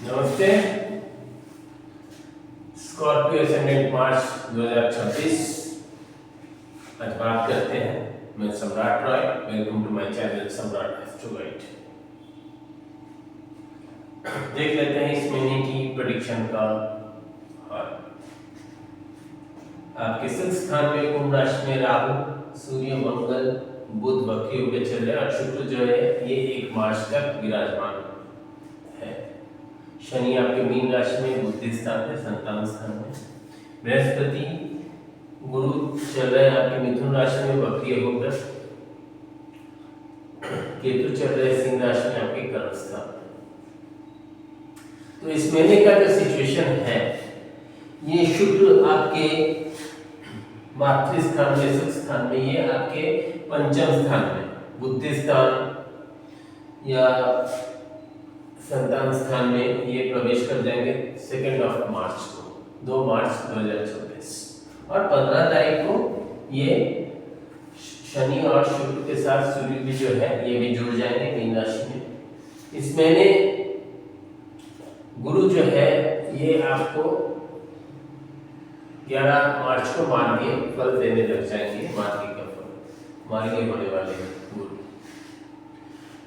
नमस्ते। Scorpio ascendant मार्च 2026 आज बात करते हैं। मैं Samrat Roy, welcome to my channel Samrat astro guide. देख लेते हैं इस महीने की प्रेडिक्शन का हाल। आपके सिक्स्थ स्थान में कुंभ राशि में राहु, सूर्य, मंगल, बुध वक्री होकर चल रहे हैं और शुक्र जो है ये 1 मार्च तक विराजमान है। शनि आपके मीन राशि में, बुद्धि स्थान में, संतान स्थान में। बृहस्पति गुरु चल रहे हैं आपके मिथुन राशि में वक्री होकर। केतु चल रहे हैं सिंह राशि में आपके कर्म स्थान में। तो इस महीने का जो सिचुएशन है, ये शुक्र आपके मातृ स्थान में, सुख स्थान में, ये आपके पंचम स्थान में, बुद्धि स्थान या संतान स्थान में ये प्रवेश कर जाएंगे 2 मार्च को, 2 मार्च 2026। और 15 तारीख को ये शनि और शुक्र के साथ सूर्य भी जो है ये भी जुड़ जाएंगे मीन राशि में। इस महीने गुरु जो है ये आपको 11 मार्च को मार्गीय फल देने लग जाएंगे। मार्गीय का फल मार्गीय होने वाले हैं गुरु।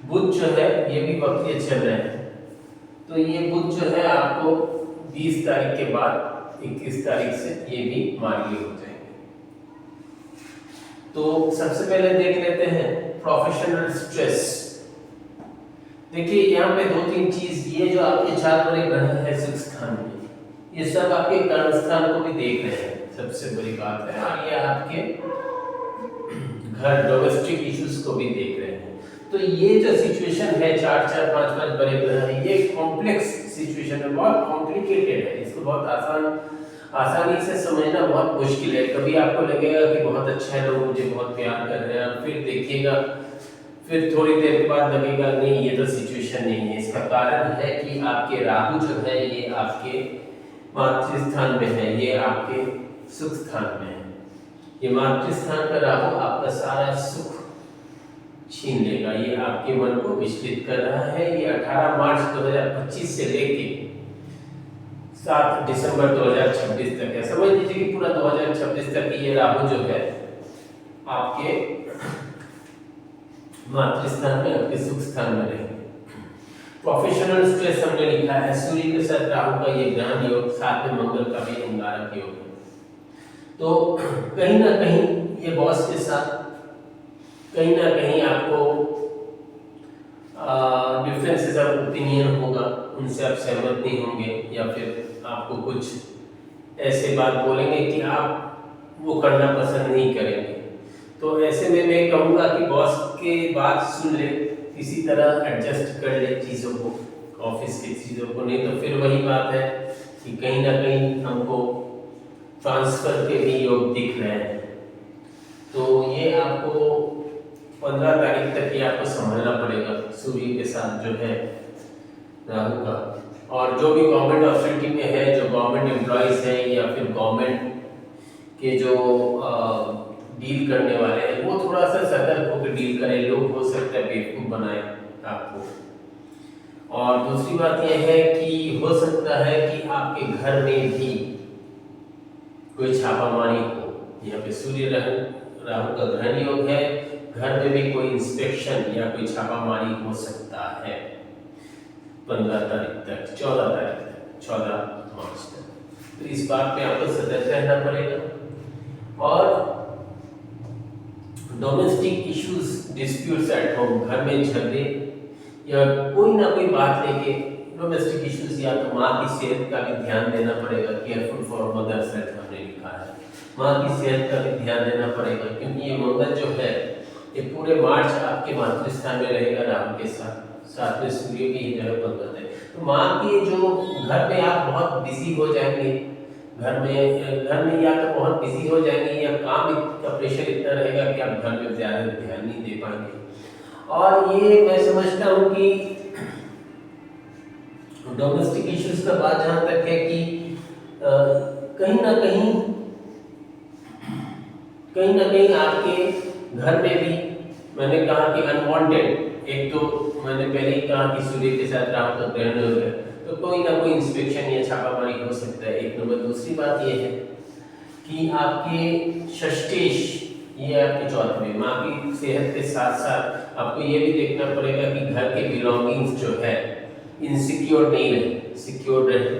बुध जो है ये भी वक्रीय चल रहे हैं, तो ये बुध जो है आपको 20 तारीख के बाद 21 तारीख से ये भी मार्गीय हो जाएंगे। तो सबसे पहले देख लेते हैं प्रोफेशनल स्ट्रेस। देखिए यहाँ पे 2-3 चीज, ये जो आपके 4 बड़े ग्रह हैं सुख स्थान में, ये सब आपके कर्म स्थान को भी देख रहे हैं, सबसे बड़ी बात है। और ये आपके घर डोमेस्टिक इश्यूज को भी देख रहे हैं। तो ये जो सिचुएशन है 4-4, 5-5 बड़े ग्रह हैं, ये कॉम्प्लेक्स सिचुएशन है, बहुत कॉम्प्लिकेटेड है। इसको बहुत आसानी से समझना बहुत मुश्किल है। कभी आपको लगेगा कि बहुत अच्छा है, लोग मुझे बहुत प्यार कर रहे हैं, फिर देखिएगा, फिर थोड़ी देर के बाद लगेगा नहीं ये तो सिचुएशन नहीं है। इसका कारण है कि आपके राहु जो है ये आपके मातृ स्थान में है, ये आपके सुख स्थान में है। ये मातृ स्थान का राहु आपका सारा सुख छीन लेगा। ये आपके मन को विचलित कर रहा है। ये 18 मार्च 2025 से लेके 7 दिसंबर 2026 तक है। समझ लीजिए कि पूरा 2026 तक ये राहु जो है आपके मातृ स्थान में, आपके सुख स्थान में रहेंगे। प्रोफेशनल स्ट्रेस हमने लिखा है, सूर्य के साथ राहु का ये ग्रहण योग, साथ में मंगल का भी अंगारक योग है। तो कहीं ना कहीं ये बॉस के साथ कहीं ना कहीं आपको डिफरेंसेस ऑफ ओपिनियन होगा, उनसे आप सहमत नहीं होंगे, या फिर आपको कुछ ऐसे बात बोलेंगे कि आप वो करना पसंद नहीं करेंगे। तो ऐसे में मैं कहूँगा कि बॉस के बात सुन ले, किसी तरह एडजस्ट कर ले चीज़ों को, ऑफिस की चीज़ों को। नहीं तो फिर वही बात है कि कहीं ना कहीं हमको ट्रांसफर के भी योग दिख रहे हैं। तो ये आपको 15 तारीख तक ये आपको संभालना पड़ेगा सूर्य के साथ जो है राहु का। और जो भी गवर्नमेंट अथॉरिटी में है, जो गवर्नमेंट एम्प्लॉइज हैं या फिर गवर्नमेंट के जो डील करने वाले हैं, वो थोड़ा सा सतर्क होकर डील करें। लोग हो सकता है बेवकूफ बनाए आपको। और दूसरी बात यह है कि हो सकता है कि आपके घर में भी कोई छापामारी हो। यहाँ पे सूर्य राहु का ग्रहण योग है, घर में भी कोई इंस्पेक्शन या कोई छापामारी हो सकता है 15 तारीख तक, 14 तारीख तक, 14 मार्च तक। तो इस बात पे आपको सतर्क रहना पड़ेगा। और domestic issues, disputes at home, घर में झगड़े या कोई ना कोई बात लेके डोमेस्टिक इश्यूज, या तो माँ की सेहत का भी ध्यान देना पड़ेगा। केयरफुल फॉर मदर्स हेल्थ हमने लिखा है, माँ की सेहत का भी ध्यान देना पड़ेगा, क्योंकि ये मंगल जो है ये पूरे मार्च आपके मातृ स्थान में रहेगा राहु के साथ में सूर्य भी जो है 15 है। तो माँ की जो घर में आप बहुत बिजी हो जाएंगे, घर में या तो बहुत बिजी हो जाएंगे, या काम का प्रेशर इतना रहेगा कि आप घर में ज़्यादा ध्यान नहीं दे पाएंगे। और ये मैं समझता हूँ कि डोमेस्टिक इश्यूज का बात जहाँ तक है कि कहीं ना कहीं आपके घर में भी, मैंने कहा कि अनवांटेड, एक तो मैंने पहले ही कहा कि सूर्य के साथ राहु का ग्रहण हो गया, तो तो कोई ना कोई इंस्पेक्शन या छापामारी हो सकता है, एक नंबर। दूसरी बात ये है कि आपके षष्ठेश, ये आपके चौथे, माँ की सेहत के साथ साथ आपको ये भी देखना पड़ेगा कि घर के बिलोंगिंग्स जो है इनसिक्योर नहीं रहे, सिक्योर रहे।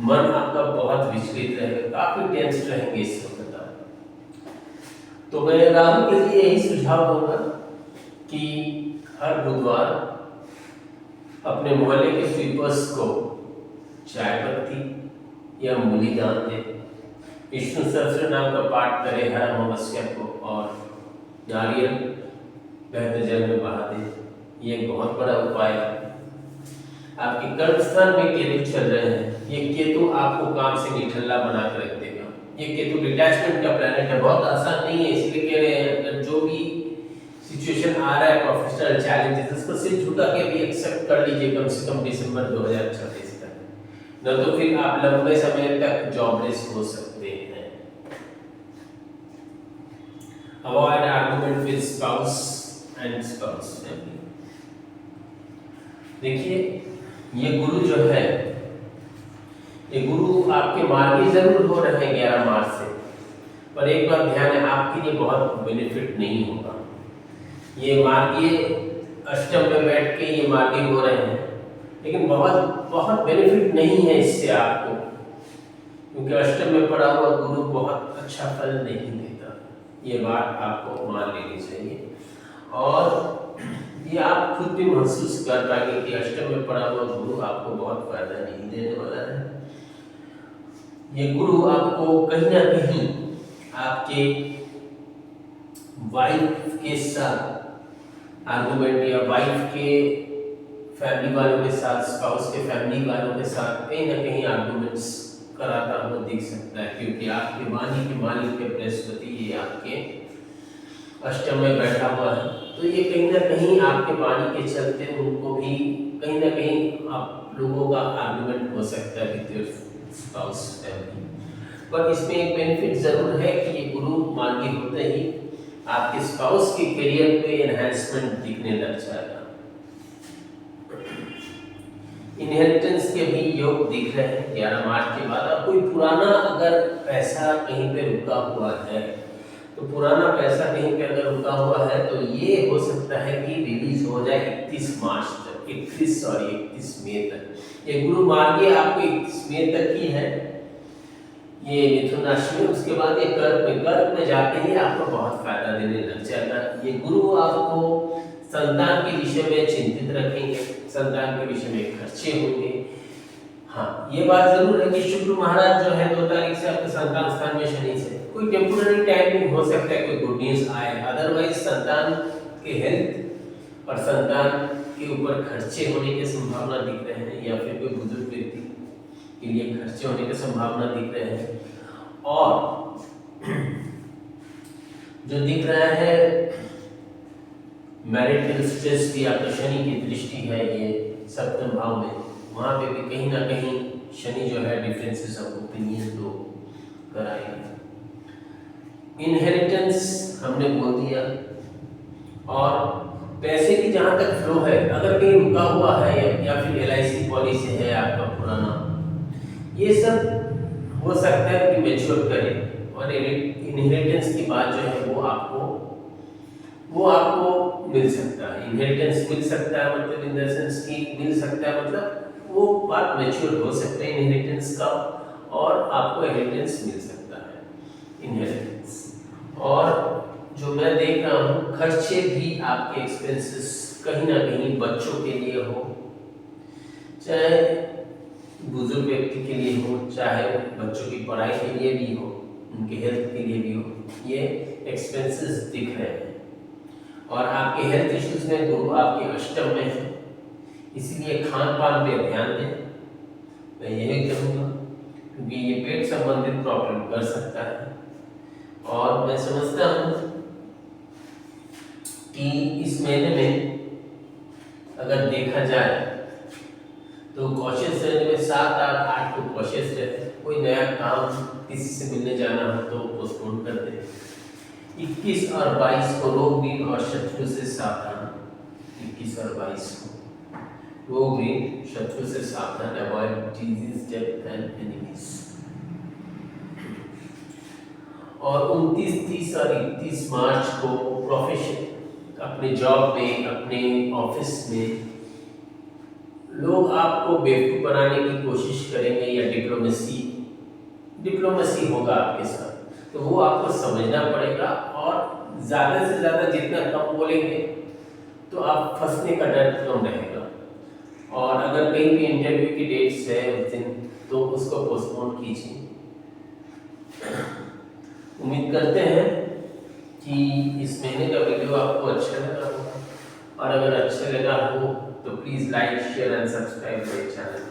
मन आपका बहुत विचलित रहेगा, काफी टेंस रहेंगे इस वक्त। तो मैं राहु के लिए यही सुझाव दूंगा कि हर बुधवार अपने मोहल्ले के स्वीपर्स को चाय पत्ती या मूली दान दे, विष्णु सहस्त्र नाम का पाठ करे हर अमावस्या को, और नारियल बहते जल में बहा दे। ये एक बहुत बड़ा उपाय है। आपके कर्म स्थान में केतु चल रहे हैं, ये केतु आपको काम से निठल्ला बना कर रख देगा। ये केतु डिटैचमेंट का प्लैनेट है, बहुत आसान नहीं है, इसलिए कह रहे हैं अगर जो भी सिचुएशन आ रहा है प्रोफेशनल चैलेंजेस, उसको सिर्फ झुका के भी एक्सेप्ट कर लीजिए कम से कम दिसंबर 2026 तक, न तो फिर आप लंबे समय तक जॉबलेस हो सकते हैं। Avoid argument with spouse and spouse family. देखिए ये गुरु जो है, ये गुरु आपके मार्गी जरूर हो रहे हैं 11 मार्च से, पर एक बात ध्यान है, आपके लिए बहुत बेनिफिट नहीं होगा। ये मार्गी अष्टम में बैठ के ये मार्गी हो रहे हैं, लेकिन बहुत बहुत बेनिफिट नहीं है इससे आपको, क्योंकि अष्टम में पड़ा हुआ गुरु बहुत अच्छा फल नहीं देता। ये बात आपको मान लेनी चाहिए, और ये आप खुद भी महसूस कर पाएंगे कि अष्टम में पड़ा हुआ गुरु आपको बहुत फायदा नहीं देने वाला है। ये गुरु आपको कहीं ना कहीं आपके वाइफ के साथ आर्गुमेंट, या वाइफ के फैमिली वालों के साथ, स्पाउस के फैमिली वालों के साथ कहीं ना कहीं आर्गुमेंट्स कराता हुआ दिख सकता है, क्योंकि आपके वाणी के मालिक के बृहस्पति ये आपके अष्टम में बैठा हुआ है। तो ये कहीं ना कहीं आपके वाणी के चलते उनको भी कहीं ना कहीं आप लोगों का आर्गुमेंट हो सकता है विद योर स्पाउस फैमिली। पर इसमें एक बेनिफिट जरूर है कि ये गुरु मार्गी होते ही आपके स्पाउस के करियर पे एनहांसमेंट दिखने लग जाएगा। इनहेरिटेंस के भी योग दिख रहे हैं 11 मार्च के बाद। अब कोई पुराना अगर पैसा कहीं पे रुका हुआ है, तो पुराना पैसा कहीं पे अगर रुका हुआ है तो ये हो सकता है कि रिलीज हो जाए 31 मार्च तक, 31 मई तक। ये गुरु मार्गी आपको 31 मई तक ही है, ये मिथुन राशि में। उसके बाद ये कर्क में जाके ही आपको बहुत फायदा देने लग जाएगा। ये गुरु आपको संतान के विषय में चिंतित रखेंगे, संतान के विषय में खर्चे होंगे। हाँ, ये बात जरूर है कि शुक्र महाराज जो है 2 तारीख से आपके संतान स्थान में शनि से कोई टेम्पोररी टाइमिंग हो सकता है, कोई गुड न्यूज आए। अदरवाइज संतान के हेल्थ और संतान के ऊपर खर्चे होने की संभावना दिख रहे हैं, या फिर कोई बुजुर्ग व्यक्ति के लिए खर्चे होने की संभावना दिख रहे हैं। और जो दिख रहा है मैरिटल स्ट्रेस भी, आपका शनि की दृष्टि है ये 7वें भाव में, वहां पे भी कहीं ना कहीं शनि जो है डिफरेंसेस ऑफ ओपिनियन को कराएगा। इनहेरिटेंस हमने बोल दिया, और पैसे की जहां तक फ्लो है, अगर कहीं रुका हुआ है या फिर LIC पॉलिसी है आपका पुराना, ये सब हो सकता है कि मैच्योर करे। और इनहेरिटेंस की बात जो है वो आपको मिल सकता है। इनहेरिटेंस मिल सकता है मतलब इन द सेंस कि मिल सकता है मतलब वो बात मैच्योर हो सकता है इनहेरिटेंस का, और आपको इनहेरिटेंस मिल सकता है इनहेरिटेंस। और जो मैं देख रहा हूँ खर्चे भी आपके एक्सपेंसेस कहीं ना कहीं बच्चों के लिए हो, चाहे बुजुर्ग व्यक्ति के लिए हो, चाहे बच्चों की पढ़ाई के लिए भी हो, उनके हेल्थ के लिए भी हो, ये एक्सपेंसेस दिख रहे हैं। और आपके हेल्थ इश्यूज में गुरु आपके अष्टम में है, इसलिए खान पान पे ध्यान दें, मैं यही कहूँगा, क्योंकि ये पेट संबंधित प्रॉब्लम कर सकता है। और मैं समझता हूँ कि इस महीने में अगर देखा जाए तो कॉशियस रहने में 7, 8, 8 को कॉशियस रहते। कोई नया काम किसी से मिलने जाना हो तो पोस्टपोन कर दे। 21 और 22 को रोग बीन और शत्रु से सावधान। 21 और 22 को वो भी शत्रु से सावधान, avoid disease death and enemies. और 29, 30 और 31 मार्च को प्रोफेशन, अपने जॉब में, अपने ऑफिस में लोग आपको बेवकूफ बनाने की कोशिश करेंगे या डिप्लोमेसी होगा आपके साथ, तो वो आपको समझना पड़ेगा। और ज़्यादा से ज़्यादा जितना कम बोलेंगे तो आप फंसने का डर कम रहेगा। और अगर कहीं भी इंटरव्यू की डेट्स है उस दिन, तो उसको पोस्टपोन कीजिए। उम्मीद करते हैं कि इस महीने का वीडियो आपको अच्छा लगा होगा, और अगर अच्छा लगा हो तो please like, share and subscribe मेरे चैनल।